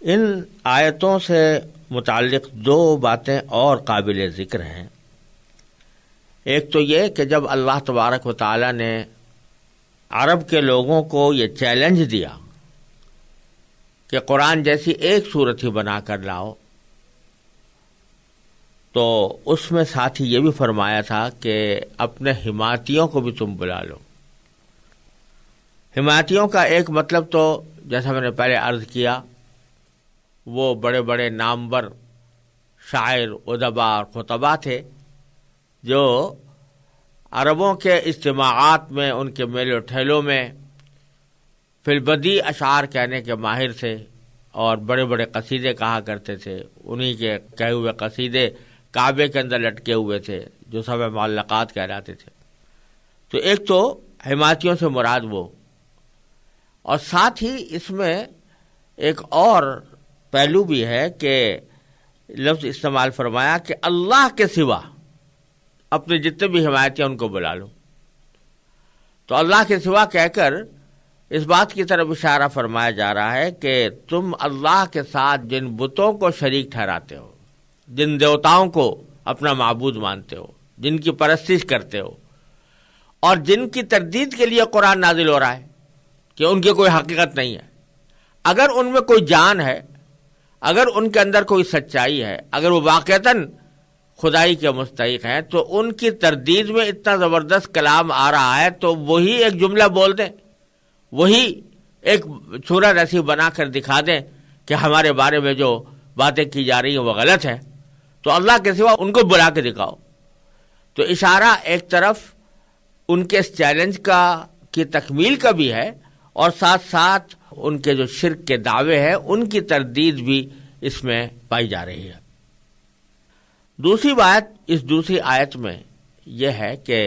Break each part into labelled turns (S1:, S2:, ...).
S1: ان آیتوں سے متعلق دو باتیں اور قابل ذکر ہیں۔ ایک تو یہ کہ جب اللہ تبارک و تعالی نے عرب کے لوگوں کو یہ چیلنج دیا کہ قرآن جیسی ایک صورت ہی بنا کر لاؤ، تو اس میں ساتھ ہی یہ بھی فرمایا تھا کہ اپنے حمایتیوں کو بھی تم بلا لو۔ حمایتیوں کا ایک مطلب تو جیسا میں نے پہلے عرض کیا، وہ بڑے بڑے نامور شاعر، ادباء اور خطباء تھے جو عربوں کے اجتماعات میں، ان کے میلے و ٹھیلوں میں فی البدیع اشعار کہنے کے ماہر تھے اور بڑے بڑے قصیدے کہا کرتے تھے۔ انہی کے کہے ہوئے قصیدے کعبے کے اندر لٹکے ہوئے تھے جو سب معلقات کہلاتے تھے۔ تو ایک تو حمایتیوں سے مراد وہ، اور ساتھ ہی اس میں ایک اور پہلو بھی ہے کہ لفظ استعمال فرمایا کہ اللہ کے سوا اپنے جتنے بھی حمایتی ہیں ان کو بلا لو۔ تو اللہ کے سوا کہہ کر اس بات کی طرف اشارہ فرمایا جا رہا ہے کہ تم اللہ کے ساتھ جن بتوں کو شریک ٹھہراتے ہو، جن دیوتاؤں کو اپنا معبود مانتے ہو، جن کی پرستش کرتے ہو، اور جن کی تردید کے لیے قرآن نازل ہو رہا ہے کہ ان کی کوئی حقیقت نہیں ہے، اگر ان میں کوئی جان ہے، اگر ان کے اندر کوئی سچائی ہے، اگر وہ واقعتاً خدائی کے مستحق ہیں، تو ان کی تردید میں اتنا زبردست کلام آ رہا ہے تو وہی ایک جملہ بول دیں، وہی ایک صورت ایسی بنا کر دکھا دیں کہ ہمارے بارے میں جو باتیں کی جا رہی ہیں وہ غلط ہے، تو اللہ کے سوا ان کو بلا کے دکھاؤ۔ تو اشارہ ایک طرف ان کے اس چیلنج کی تکمیل کا بھی ہے، اور ساتھ ساتھ ان کے جو شرک کے دعوے ہیں ان کی تردید بھی اس میں پائی جا رہی ہے۔ دوسری بات اس دوسری آیت میں یہ ہے کہ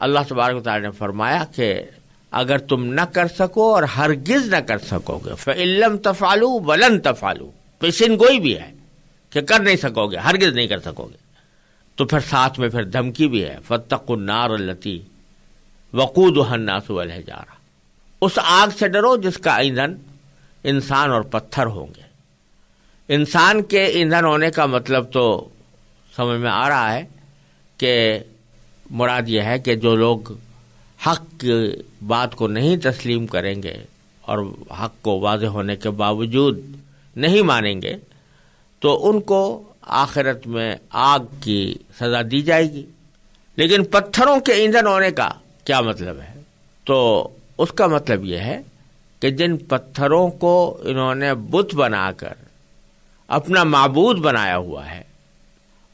S1: اللہ تبارک و تعالی نے فرمایا کہ اگر تم نہ کر سکو اور ہرگز نہ کر سکو گے، فَإِن لَّمْ تَفْعَلُوا وَلَن تَفْعَلُوا، پیشن گوئی بھی ہے کہ کر نہیں سکو گے، ہرگز نہیں کر سکو گے، تو پھر ساتھ میں پھر دھمکی بھی ہے، فَاتَّقُوا النَّارَ الَّتِي وَقُودُهَا النَّاسُ وَالْحِجَارَةُ، اس آگ سے ڈرو جس کا ایندھن انسان اور پتھر ہوں گے۔ انسان کے ایندھن ہونے کا مطلب تو سمجھ میں آ رہا ہے کہ مراد یہ ہے کہ جو لوگ حق کی بات کو نہیں تسلیم کریں گے اور حق کو واضح ہونے کے باوجود نہیں مانیں گے تو ان کو آخرت میں آگ کی سزا دی جائے گی۔ لیکن پتھروں کے ایندھن ہونے کا کیا مطلب ہے؟ تو اس کا مطلب یہ ہے کہ جن پتھروں کو انہوں نے بت بنا کر اپنا معبود بنایا ہوا ہے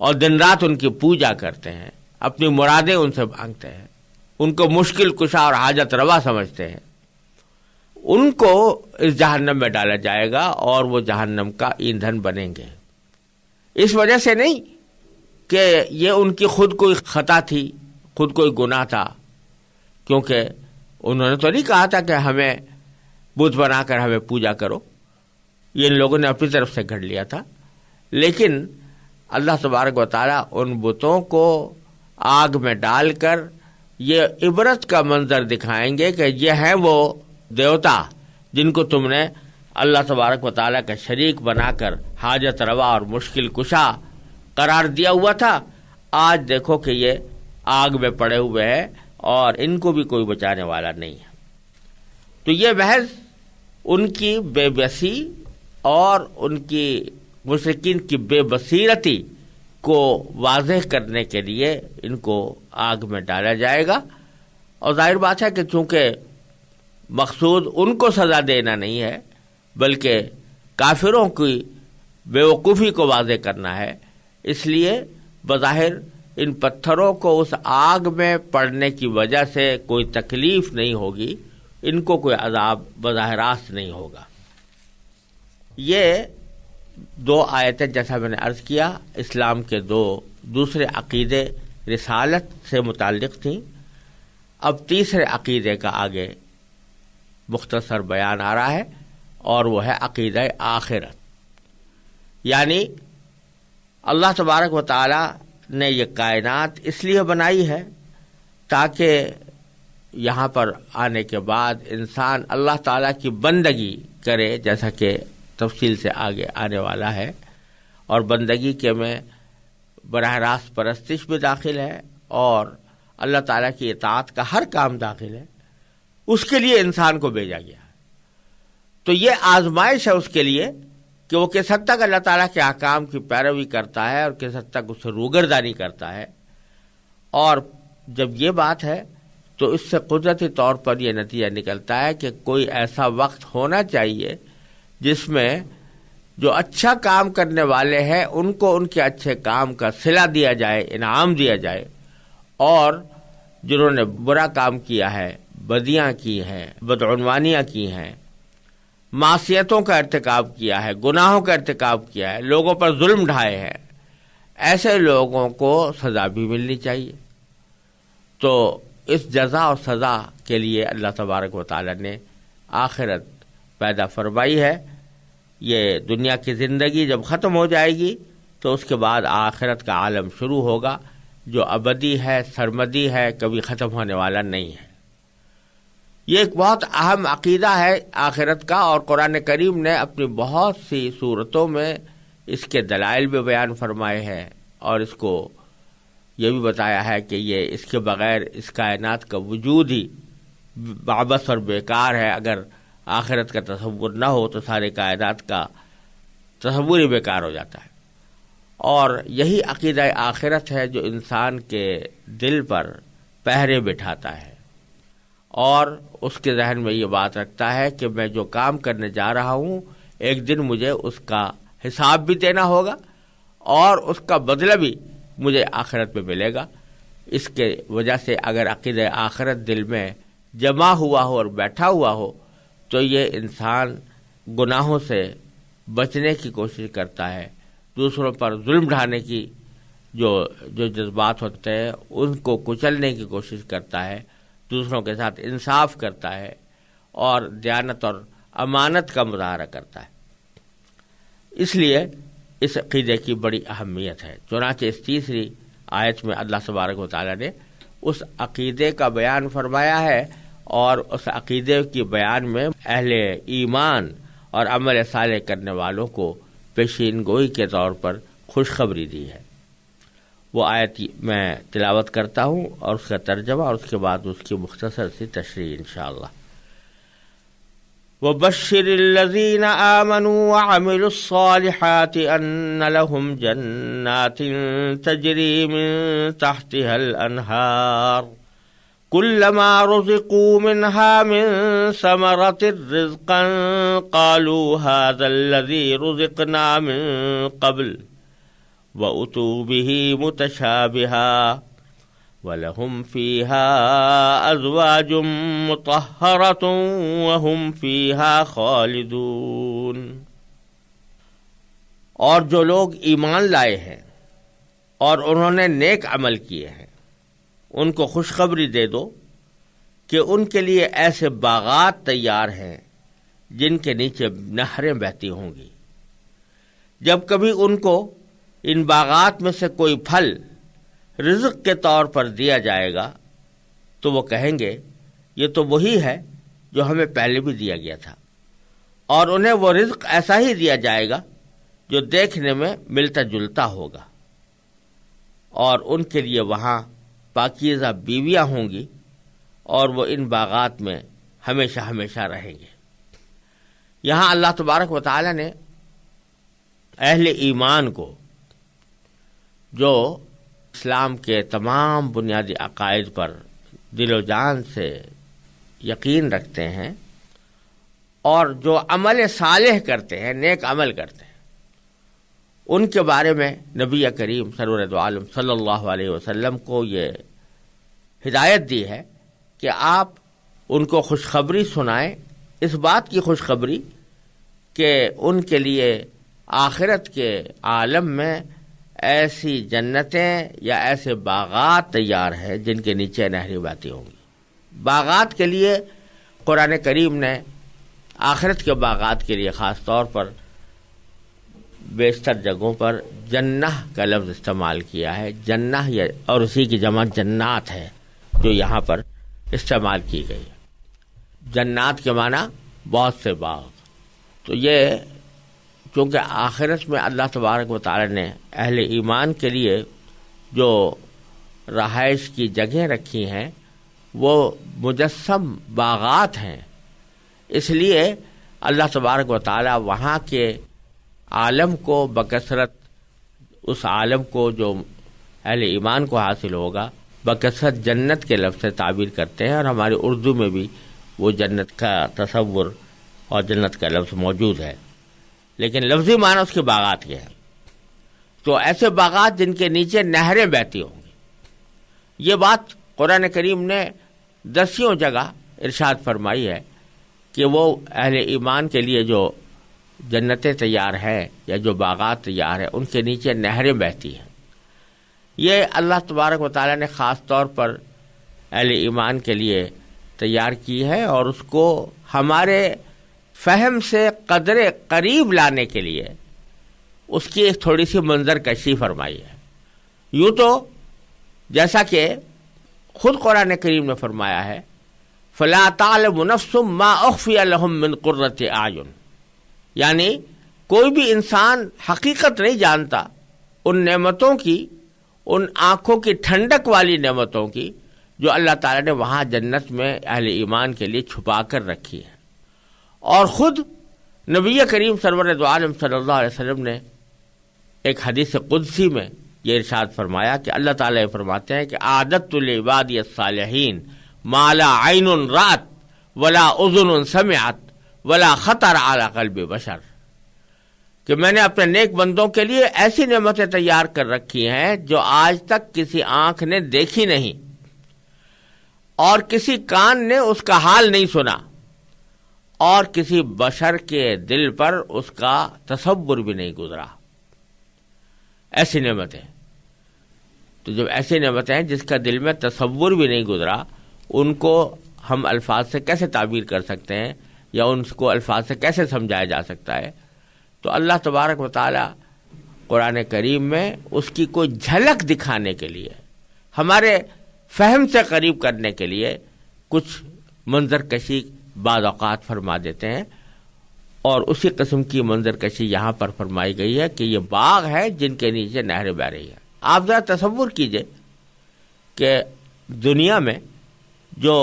S1: اور دن رات ان کی پوجا کرتے ہیں، اپنی مرادیں ان سے مانگتے ہیں، ان کو مشکل کشا اور حاجت روا سمجھتے ہیں، ان کو اس جہنم میں ڈالا جائے گا اور وہ جہنم کا ایندھن بنیں گے۔ اس وجہ سے نہیں کہ یہ ان کی خود کوئی خطا تھی، خود کوئی گناہ تھا، کیونکہ انہوں نے تو نہیں کہا تھا کہ ہمیں بت بنا کر ہمیں پوجا کرو، یہ ان لوگوں نے اپنی طرف سے گھڑ لیا تھا، لیکن اللہ تبارک و تعالیٰ ان بتوں کو آگ میں ڈال کر یہ عبرت کا منظر دکھائیں گے کہ یہ ہیں وہ دیوتا جن کو تم نے اللہ تبارک و تعالیٰ کا شریک بنا کر حاجت روا اور مشکل کشا قرار دیا ہوا تھا، آج دیکھو کہ یہ آگ میں پڑے ہوئے ہیں اور ان کو بھی کوئی بچانے والا نہیں ہے۔ تو یہ محض ان کی بے بسی اور ان کی مشرکین کی بے بصیرتی کو واضح کرنے کے لیے ان کو آگ میں ڈالا جائے گا، اور ظاہر بات ہے کہ چونکہ مقصود ان کو سزا دینا نہیں ہے بلکہ کافروں کی بیوقوفی کو واضح کرنا ہے، اس لیے بظاہر ان پتھروں کو اس آگ میں پڑنے کی وجہ سے کوئی تکلیف نہیں ہوگی، ان کو کوئی عذاب بظاہر راست نہیں ہوگا۔ یہ دو آیتیں جیسا میں نے عرض کیا اسلام کے دو دوسرے عقیدے رسالت سے متعلق تھیں۔ اب تیسرے عقیدے کا آگے مختصر بیان آ رہا ہے، اور وہ ہے عقیدہ آخرت، یعنی اللہ تبارک و تعالی نے یہ کائنات اس لیے بنائی ہے تاکہ یہاں پر آنے کے بعد انسان اللہ تعالیٰ کی بندگی کرے، جیسا کہ تفصیل سے آگے آنے والا ہے، اور بندگی کے میں براہ راست پرستش بھی داخل ہے اور اللہ تعالیٰ کی اطاعت کا ہر کام داخل ہے، اس کے لیے انسان کو بھیجا گیا ہے۔ تو یہ آزمائش ہے اس کے لیے کہ وہ کس حد تک اللہ تعالیٰ کے احکام کی پیروی کرتا ہے اور کس حد تک اس سے روگردانی کرتا ہے۔ اور جب یہ بات ہے تو اس سے قدرتی طور پر یہ نتیجہ نکلتا ہے کہ کوئی ایسا وقت ہونا چاہیے جس میں جو اچھا کام کرنے والے ہیں ان کو ان کے اچھے کام کا صلہ دیا جائے، انعام دیا جائے، اور جنہوں نے برا کام کیا ہے، بدیاں کی ہیں، بدعنوانیاں کی ہیں، معصیتوں کا ارتکاب کیا ہے، گناہوں کا ارتکاب کیا ہے، لوگوں پر ظلم ڈھائے ہیں، ایسے لوگوں کو سزا بھی ملنی چاہیے۔ تو اس جزا اور سزا کے لیے اللہ تبارک و تعالی نے آخرت پیدا فرمائی ہے۔ یہ دنیا کی زندگی جب ختم ہو جائے گی تو اس کے بعد آخرت کا عالم شروع ہوگا، جو ابدی ہے، سرمدی ہے، کبھی ختم ہونے والا نہیں ہے۔ یہ ایک بہت اہم عقیدہ ہے آخرت کا، اور قرآن کریم نے اپنی بہت سی صورتوں میں اس کے دلائل بھی بیان فرمائے ہیں، اور اس کو یہ بھی بتایا ہے کہ یہ اس کے بغیر اس کائنات کا وجود ہی بابس اور بیکار ہے۔ اگر آخرت کا تصور نہ ہو تو سارے کائنات کا تصور ہی بیکار ہو جاتا ہے۔ اور یہی عقیدہ آخرت ہے جو انسان کے دل پر پہرے بٹھاتا ہے، اور اس کے ذہن میں یہ بات رکھتا ہے کہ میں جو کام کرنے جا رہا ہوں ایک دن مجھے اس کا حساب بھی دینا ہوگا، اور اس کا بدلہ بھی مجھے آخرت میں ملے گا۔ اس کے وجہ سے اگر عقیدہ آخرت دل میں جمع ہوا ہو اور بیٹھا ہوا ہو تو یہ انسان گناہوں سے بچنے کی کوشش کرتا ہے، دوسروں پر ظلم ڈھانے کی جو جذبات ہوتے ہیں ان کو کچلنے کی کوشش کرتا ہے، دوسروں کے ساتھ انصاف کرتا ہے، اور دیانت اور امانت کا مظاہرہ کرتا ہے۔ اس لیے اس عقیدے کی بڑی اہمیت ہے۔ چنانچہ اس تیسری آیت میں اللہ تبارک و تعالی نے اس عقیدے کا بیان فرمایا ہے، اور اس عقیدے کی بیان میں اہل ایمان اور عمل صالح کرنے والوں کو پیشین گوئی کے طور پر خوشخبری دی ہے۔ وہ آیت میں تلاوت کرتا ہوں اور اس کا ترجمہ اور اس کے بعد اس کی مختصر سی تشریح انشاءاللہ۔ وَبَشِّرِ الَّذِينَ آمَنُوا وَعَمِلُوا الصَّالِحَاتِ أَنَّ لَهُمْ جَنَّاتٍ تَجْرِي مِن تَحْتِهَا الْأَنْهَارُ كُلَّمَا رُزِقُوا مِنْهَا مِن ثَمَرَةٍ رِزْقًا قَالُوا هَذَا الَّذِي رُزِقْنَا مِن قَبْلُ وَأُتُوا بِهِ مُتَشَابِهًا وَلَهُمْ فِيهَا أَزْوَاجٌ مُطَهَّرَةٌ وَهُمْ فِيهَا خَالِدُونَ۔ اور جو لوگ ایمان لائے ہیں اور انہوں نے نیک عمل کیے ہیں ان کو خوشخبری دے دو کہ ان کے لیے ایسے باغات تیار ہیں جن کے نیچے نہریں بہتی ہوں گی۔ جب کبھی ان کو ان باغات میں سے کوئی پھل رزق کے طور پر دیا جائے گا تو وہ کہیں گے یہ تو وہی ہے جو ہمیں پہلے بھی دیا گیا تھا، اور انہیں وہ رزق ایسا ہی دیا جائے گا جو دیکھنے میں ملتا جلتا ہوگا، اور ان کے لیے وہاں پاکیزہ بیویاں ہوں گی، اور وہ ان باغات میں ہمیشہ ہمیشہ رہیں گے۔ یہاں اللہ تبارک و تعالی نے اہل ایمان کو جو اسلام کے تمام بنیادی عقائد پر دل و جان سے یقین رکھتے ہیں اور جو عمل صالح کرتے ہیں، نیک عمل کرتے ہیں، ان کے بارے میں نبی کریم سرور دو عالم صلی اللہ علیہ وسلم کو یہ ہدایت دی ہے کہ آپ ان کو خوشخبری سنائیں، اس بات کی خوشخبری کہ ان کے لیے آخرت کے عالم میں ایسی جنتیں یا ایسے باغات تیار ہیں جن کے نیچے نہریں بہتی ہوں گی۔ باغات کے لیے قرآن کریم نے آخرت کے باغات کے لیے خاص طور پر بیشتر جگہوں پر جنہ کا لفظ استعمال کیا ہے۔ جنہ اور اسی کی جمع جنات ہے جو یہاں پر استعمال کی گئی ہے۔ جنات کے معنی بہت سے باغ، تو یہ چونکہ آخرت میں اللہ تبارک و تعالی نے اہل ایمان کے لیے جو رہائش کی جگہیں رکھی ہیں وہ مجسم باغات ہیں، اس لیے اللہ تبارک و تعالی وہاں کے عالم کو بکثرت، اس عالم کو جو اہل ایمان کو حاصل ہوگا، بکثرت جنت کے لفظ سے تعبیر کرتے ہیں، اور ہماری اردو میں بھی وہ جنت کا تصور اور جنت کا لفظ موجود ہے، لیکن لفظی معنی اس کے باغات کے ہیں۔ تو ایسے باغات جن کے نیچے نہریں بہتی ہوں گی، یہ بات قرآن کریم نے 10 جگہ ارشاد فرمائی ہے کہ وہ اہل ایمان کے لیے جو جنتیں تیار ہیں یا جو باغات تیار ہیں ان کے نیچے نہریں بہتی ہیں۔ یہ اللہ تبارک و تعالیٰ نے خاص طور پر اہل ایمان کے لیے تیار کی ہے، اور اس کو ہمارے فہم سے قدر قریب لانے کے لیے اس کی ایک تھوڑی سی منظر کشی فرمائی ہے۔ یوں تو جیسا کہ خود قرآن کریم نے فرمایا ہے، فَلَا تَعْلَمُ نَفْسٌ مَّا أُخْفِيَ لَهُم مِّن قُرَّةِ أَعْيُنٍ، یعنی کوئی بھی انسان حقیقت نہیں جانتا ان نعمتوں کی، ان آنکھوں کی ٹھنڈک والی نعمتوں کی جو اللہ تعالیٰ نے وہاں جنت میں اہل ایمان کے لیے چھپا کر رکھی ہے۔ اور خود نبی کریم سرور دو عالم صلی اللہ علیہ وسلم نے ایک حدیث قدسی میں یہ ارشاد فرمایا کہ اللہ تعالیٰ فرماتے ہیں کہ اعددت لعبادی الصالحین ما لا عین رأت ولا اذن سمعت ولا خطر علی قلب بشر، کہ میں نے اپنے نیک بندوں کے لیے ایسی نعمتیں تیار کر رکھی ہیں جو آج تک کسی آنکھ نے دیکھی نہیں اور کسی کان نے اس کا حال نہیں سنا اور کسی بشر کے دل پر اس کا تصور بھی نہیں گزرا۔ ایسی نعمتیں، تو جب ایسی نعمتیں ہیں جس کا دل میں تصور بھی نہیں گزرا، ان کو ہم الفاظ سے کیسے تعبیر کر سکتے ہیں یا ان کو الفاظ سے کیسے سمجھایا جا سکتا ہے؟ تو اللہ تبارک و تعالی قرآن کریم میں اس کی کوئی جھلک دکھانے کے لیے، ہمارے فہم سے قریب کرنے کے لیے کچھ منظر کشی بعض اوقات فرما دیتے ہیں، اور اسی قسم کی منظر کشی یہاں پر فرمائی گئی ہے کہ یہ باغ ہے جن کے نیچے نہریں بہ رہی ہیں۔ آپ ذرا تصور کیجئے کہ دنیا میں جو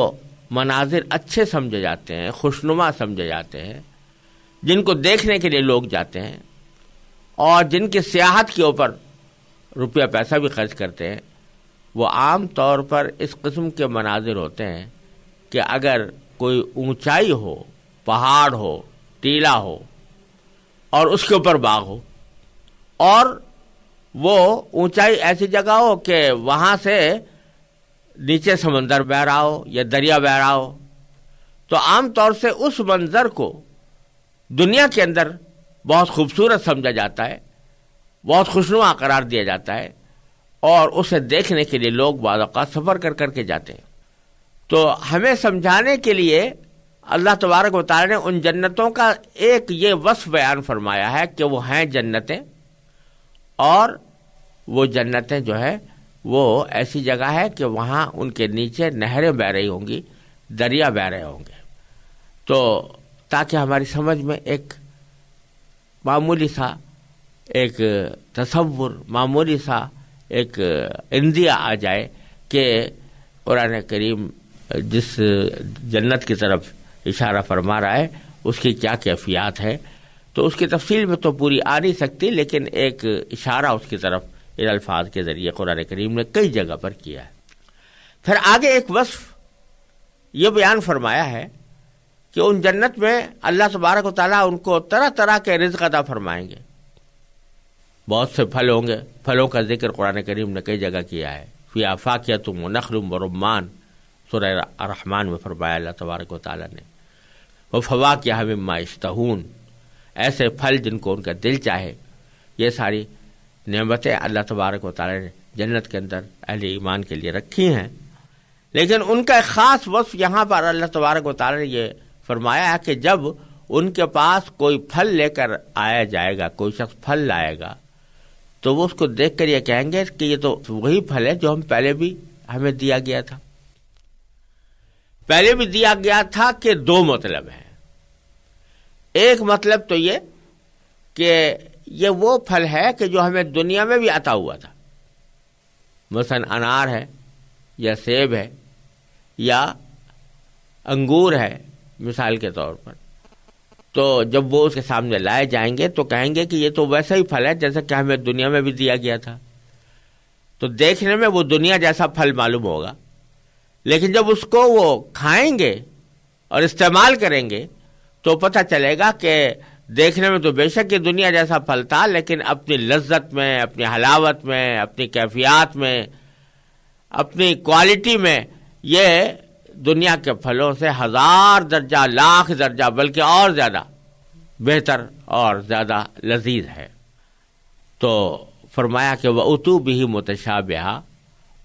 S1: مناظر اچھے سمجھے جاتے ہیں، خوشنما سمجھے جاتے ہیں، جن کو دیکھنے کے لیے لوگ جاتے ہیں اور جن کی سیاحت کے اوپر روپیہ پیسہ بھی خرچ کرتے ہیں، وہ عام طور پر اس قسم کے مناظر ہوتے ہیں کہ اگر کوئی اونچائی ہو، پہاڑ ہو، ٹیلا ہو اور اس کے اوپر باغ ہو، اور وہ اونچائی ایسی جگہ ہو کہ وہاں سے نیچے سمندر بہ رہا ہو یا دریا بہ رہا ہو، تو عام طور سے اس منظر کو دنیا کے اندر بہت خوبصورت سمجھا جاتا ہے، بہت خوشنما قرار دیا جاتا ہے، اور اسے دیکھنے کے لیے لوگ بعض اوقات سفر کر کر کے جاتے ہیں۔ تو ہمیں سمجھانے کے لیے اللہ تبارک و تعالی نے ان جنتوں کا ایک یہ وصف بیان فرمایا ہے کہ وہ ہیں جنتیں، اور وہ جنتیں جو ہے وہ ایسی جگہ ہے کہ وہاں ان کے نیچے نہریں بہ رہی ہوں گی، دریا بہ رہے ہوں گے۔ تو تاکہ ہماری سمجھ میں ایک معمولی سا ایک تصور، معمولی سا ایک اندیا آ جائے کہ قرآن کریم جس جنت کی طرف اشارہ فرما رہا ہے اس کی کیا کیفیات ہے، تو اس کی تفصیل میں تو پوری آ نہیں سکتی، لیکن ایک اشارہ اس کی طرف ان الفاظ کے ذریعے قرآن کریم نے کئی جگہ پر کیا ہے۔ پھر آگے ایک وصف یہ بیان فرمایا ہے کہ ان جنت میں اللہ تبارک و تعالیٰ ان کو طرح طرح کے رزق عطا فرمائیں گے، بہت سے پھل ہوں گے، پھلوں کا ذکر قرآن کریم نے کئی جگہ کیا ہے، فیہا فاکہۃ ونخل ورمان، سورہ الرحمن میں فرمایا اللہ تبارک و تعالیٰ نے، وفواکہ مما یشتہون، ایسے پھل جن کو ان کا دل چاہے۔ یہ ساری نعمتیں اللہ تبارک و تعالیٰ نے جنت کے اندر اہل ایمان کے لیے رکھی ہیں، لیکن ان کا ایک خاص وصف یہاں پر اللہ تبارک و تعالیٰ نے یہ فرمایا ہے کہ جب ان کے پاس کوئی پھل لے کر آیا جائے گا، کوئی شخص پھل لائے گا، تو وہ اس کو دیکھ کر یہ کہیں گے کہ یہ تو وہی پھل ہے جو ہم پہلے بھی ہمیں دیا گیا تھا۔ پہلے بھی دیا گیا تھا کہ دو مطلب ہیں۔ ایک مطلب تو یہ کہ یہ وہ پھل ہے کہ جو ہمیں دنیا میں بھی عطا ہوا تھا. مثلا انار ہے یا سیب ہے یا انگور ہے مثال کے طور پر. تو جب وہ اس کے سامنے لائے جائیں گے تو کہیں گے کہ یہ تو ویسا ہی پھل ہے جیسا کہ ہمیں دنیا میں بھی دیا گیا تھا. تو دیکھنے میں وہ دنیا جیسا پھل معلوم ہوگا، لیکن جب اس کو وہ کھائیں گے اور استعمال کریں گے تو پتہ چلے گا کہ دیکھنے میں تو بے شک یہ دنیا جیسا پھل تھا، لیکن اپنی لذت میں، اپنی حلاوت میں، اپنی کیفیات میں، اپنی کوالٹی میں یہ دنیا کے پھلوں سے 1000 درجہ، لاکھ درجہ، بلکہ اور زیادہ بہتر اور زیادہ لذیذ ہے. تو فرمایا کہ وَأُتُوا بِهِ مُتَشَابِهًا،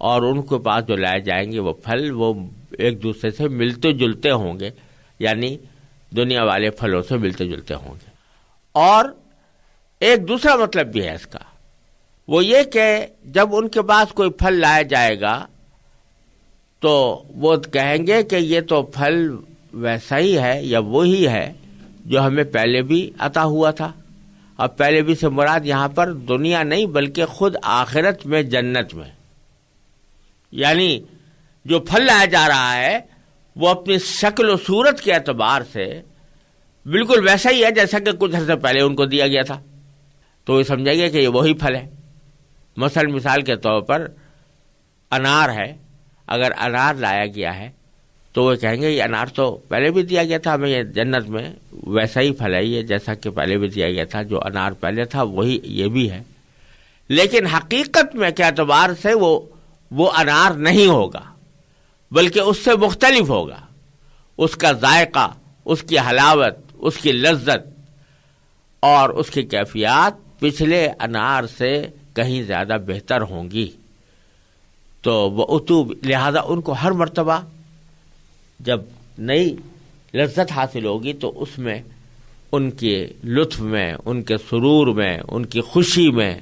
S1: اور ان کے پاس جو لائے جائیں گے وہ پھل وہ ایک دوسرے سے ملتے جلتے ہوں گے، یعنی دنیا والے پھلوں سے ملتے جلتے ہوں گے. اور ایک دوسرا مطلب بھی ہے اس کا، وہ یہ کہ جب ان کے پاس کوئی پھل لایا جائے گا تو وہ کہیں گے کہ یہ تو پھل ویسا ہی ہے یا وہی ہے جو ہمیں پہلے بھی عطا ہوا تھا. اب پہلے بھی سے مراد یہاں پر دنیا نہیں بلکہ خود آخرت میں، جنت میں. یعنی جو پھل لایا جا رہا ہے وہ اپنی شکل و صورت کے اعتبار سے بالکل ویسا ہی ہے جیسا کہ کچھ عرصے پہلے ان کو دیا گیا تھا. تو یہ سمجھیں گے کہ یہ وہی پھل ہے. مثال کے طور پر انار ہے، اگر انار لایا گیا ہے تو وہ کہیں گے یہ انار تو پہلے بھی دیا گیا تھا ہمیں، یہ جنت میں ویسا ہی پھل ہے یہ جیسا کہ پہلے بھی دیا گیا تھا. جو انار پہلے تھا وہی یہ بھی ہے، لیکن حقیقت میں کے اعتبار سے وہ انار نہیں ہوگا بلکہ اس سے مختلف ہوگا. اس کا ذائقہ، اس کی حلاوت، اس کی لذت اور اس کی کیفیات پچھلے انار سے کہیں زیادہ بہتر ہوں گی. تو وہ لہذا ان کو ہر مرتبہ جب نئی لذت حاصل ہوگی تو اس میں ان کے لطف میں، ان کے سرور میں، ان کی خوشی میں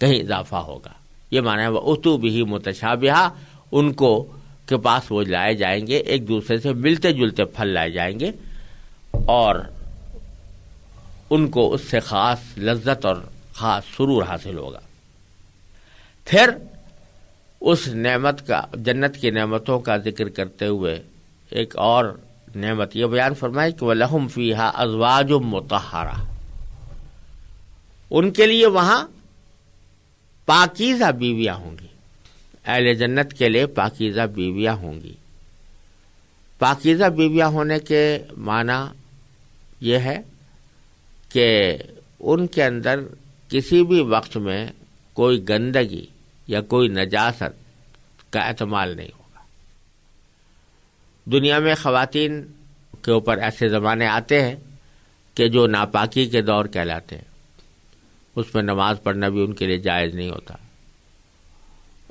S1: کہیں اضافہ ہوگا. یہ معنی ہے وَأُتُوا بِهِ مُتَشَابِهًا، ان کو کے پاس وہ لائے جائیں گے، ایک دوسرے سے ملتے جلتے پھل لائے جائیں گے اور ان کو اس سے خاص لذت اور خاص سرور حاصل ہوگا. پھر اس نعمت کا، جنت کی نعمتوں کا ذکر کرتے ہوئے ایک اور نعمت یہ بیان فرمائی کہ وَلَهُمْ فِيهَا أَزْوَاجٌ مُطَهَّرَةٌ، ان کے لیے وہاں پاکیزہ بیویاں ہوں گی. اہل جنت کے لیے پاکیزہ بیویاں ہوں گی. پاکیزہ بیویاں ہونے کے معنی یہ ہے کہ ان کے اندر کسی بھی وقت میں کوئی گندگی یا کوئی نجاست کا احتمال نہیں ہوگا. دنیا میں خواتین کے اوپر ایسے زمانے آتے ہیں کہ جو ناپاکی کے دور کہلاتے ہیں، اس میں نماز پڑھنا بھی ان کے لیے جائز نہیں ہوتا،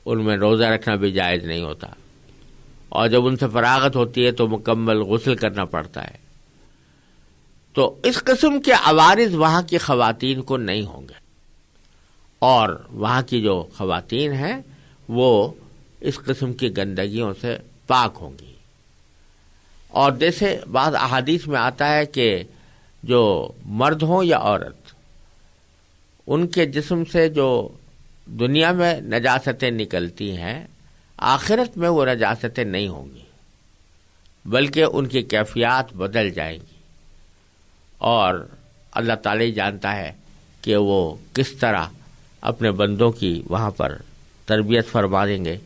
S1: ان میں روزہ رکھنا بھی جائز نہیں ہوتا، اور جب ان سے فراغت ہوتی ہے تو مکمل غسل کرنا پڑتا ہے. تو اس قسم کے عوارض وہاں کی خواتین کو نہیں ہوں گے، اور وہاں کی جو خواتین ہیں وہ اس قسم کی گندگیوں سے پاک ہوں گی. اور جیسے بعض احادیث میں آتا ہے کہ جو مرد ہوں یا عورت، ان کے جسم سے جو دنیا میں نجاستیں نکلتی ہیں، آخرت میں وہ نجاستیں نہیں ہوں گی، بلکہ ان کی کیفیات بدل جائیں گی. اور اللہ تعالی جانتا ہے کہ وہ کس طرح اپنے بندوں کی وہاں پر تربیت فرما دیں گے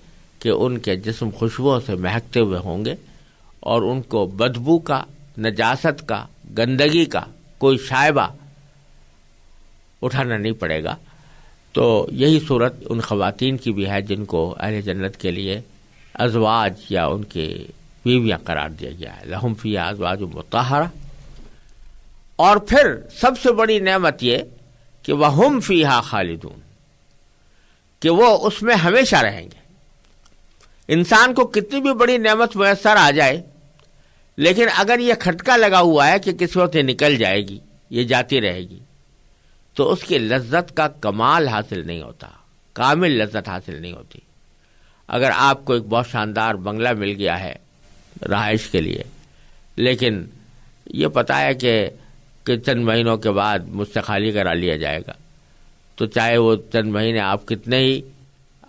S1: کہ ان کے جسم خوشبوؤں سے مہکتے ہوئے ہوں گے اور ان کو بدبو کا، نجاست کا، گندگی کا کوئی شائبہ اٹھانا نہیں پڑے گا. تو یہی صورت ان خواتین کی بھی ہے جن کو اہل جنت کے لیے ازواج یا ان کے بیویاں قرار دیا گیا ہے. لہم فیہا ازواج مطہرہ. اور پھر سب سے بڑی نعمت یہ کہ وہم فیہا خالدون، کہ وہ اس میں ہمیشہ رہیں گے. انسان کو کتنی بھی بڑی نعمت میسر آ جائے، لیکن اگر یہ کھٹکا لگا ہوا ہے کہ کس وقت نکل جائے گی، یہ جاتی رہے گی، تو اس کی لذت کا کمال حاصل نہیں ہوتا، کامل لذت حاصل نہیں ہوتی. اگر آپ کو ایک بہت شاندار بنگلہ مل گیا ہے رہائش کے لیے، لیکن یہ پتہ ہے کہ کہ چند مہینوں کے بعد مجھ سے خالی کرا لیا جائے گا، تو چاہے وہ چند مہینے آپ کتنے ہی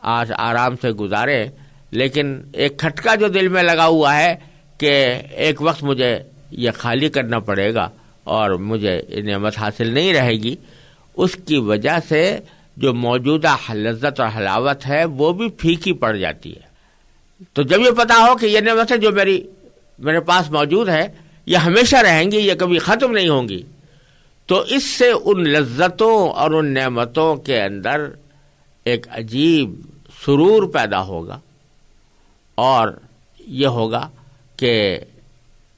S1: آرام سے گزاریں، لیکن ایک کھٹکا جو دل میں لگا ہوا ہے کہ ایک وقت مجھے یہ خالی کرنا پڑے گا اور مجھے یہ نعمت حاصل نہیں رہے گی، اس کی وجہ سے جو موجودہ لذت اور حلاوت ہے وہ بھی پھیکی پڑ جاتی ہے۔ تو جب یہ پتا ہو کہ یہ نعمتیں جو میرے پاس موجود ہے یہ ہمیشہ رہیں گی، یہ کبھی ختم نہیں ہوں گی، تو اس سے ان لذتوں اور ان نعمتوں کے اندر ایک عجیب سرور پیدا ہوگا، اور یہ ہوگا کہ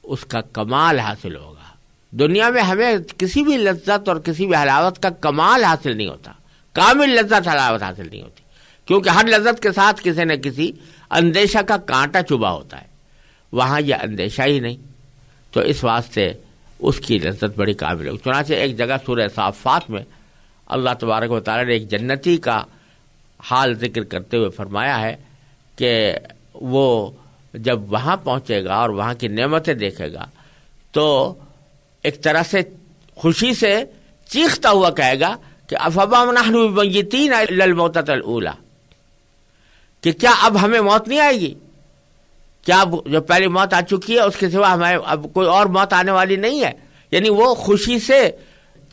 S1: اس کا کمال حاصل ہوگا۔ دنیا میں ہمیں کسی بھی لذت اور کسی بھی حلاوت کا کمال حاصل نہیں ہوتا، کامل لذت حلاوت حاصل نہیں ہوتی، کیونکہ ہر لذت کے ساتھ کسی نہ کسی اندیشہ کا کانٹا چبھا ہوتا ہے، وہاں یہ اندیشہ ہی نہیں، تو اس واسطے اس کی لذت بڑی کامل ہوگی۔ چنانچہ ایک جگہ سورہ صافات میں اللہ تبارک و تعالیٰ نے ایک جنتی کا حال ذکر کرتے ہوئے فرمایا ہے کہ وہ جب وہاں پہنچے گا اور وہاں کی نعمتیں دیکھے گا تو ایک طرح سے خوشی سے چیختا ہوا کہے گا کہ افما نحن بمیتین الا الموتۃ الاولی، کہ کیا اب ہمیں موت نہیں آئے گی؟ کیا جو پہلی موت آ چکی ہے اس کے سوا ہمیں اب کوئی اور موت آنے والی نہیں ہے؟ یعنی وہ خوشی سے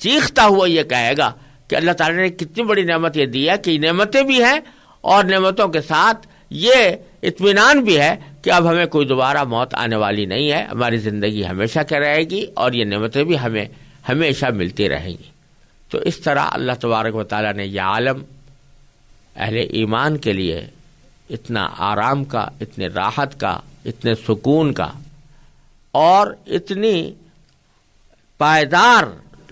S1: چیختا ہوا یہ کہے گا کہ اللہ تعالیٰ نے کتنی بڑی نعمت یہ دی ہے کہ نعمتیں بھی ہیں اور نعمتوں کے ساتھ یہ اطمینان بھی ہے کہ اب ہمیں کوئی دوبارہ موت آنے والی نہیں ہے، ہماری زندگی ہمیشہ کی رہے گی اور یہ نعمتیں بھی ہمیں ہمیشہ ملتی رہیں گی۔ تو اس طرح اللہ تبارک و تعالیٰ نے یہ عالم اہل ایمان کے لیے اتنا آرام کا، اتنے راحت کا، اتنے سکون کا اور اتنی پائیدار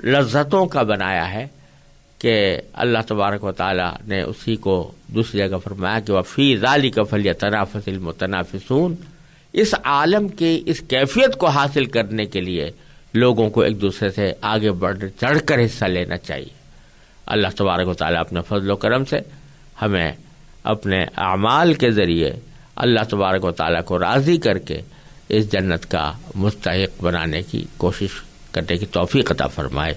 S1: لذتوں کا بنایا ہے کہ اللہ تبارک و تعالیٰ نے اسی کو دوسری جگہ فرمایا کہ وَفِي ذَلِكَ فَلْيَتَنَافَسِ الْمُتَنَافِسُونَ۔ اس عالم کی اس کیفیت کو حاصل کرنے کے لیے لوگوں کو ایک دوسرے سے آگے بڑھ چڑھ کر حصہ لینا چاہیے۔ اللہ تبارک و تعالیٰ اپنے فضل و کرم سے ہمیں اپنے اعمال کے ذریعے اللہ تبارک و تعالیٰ کو راضی کر کے اس جنت کا مستحق بنانے کی کوشش کرنے کی توفیق عطا فرمائے۔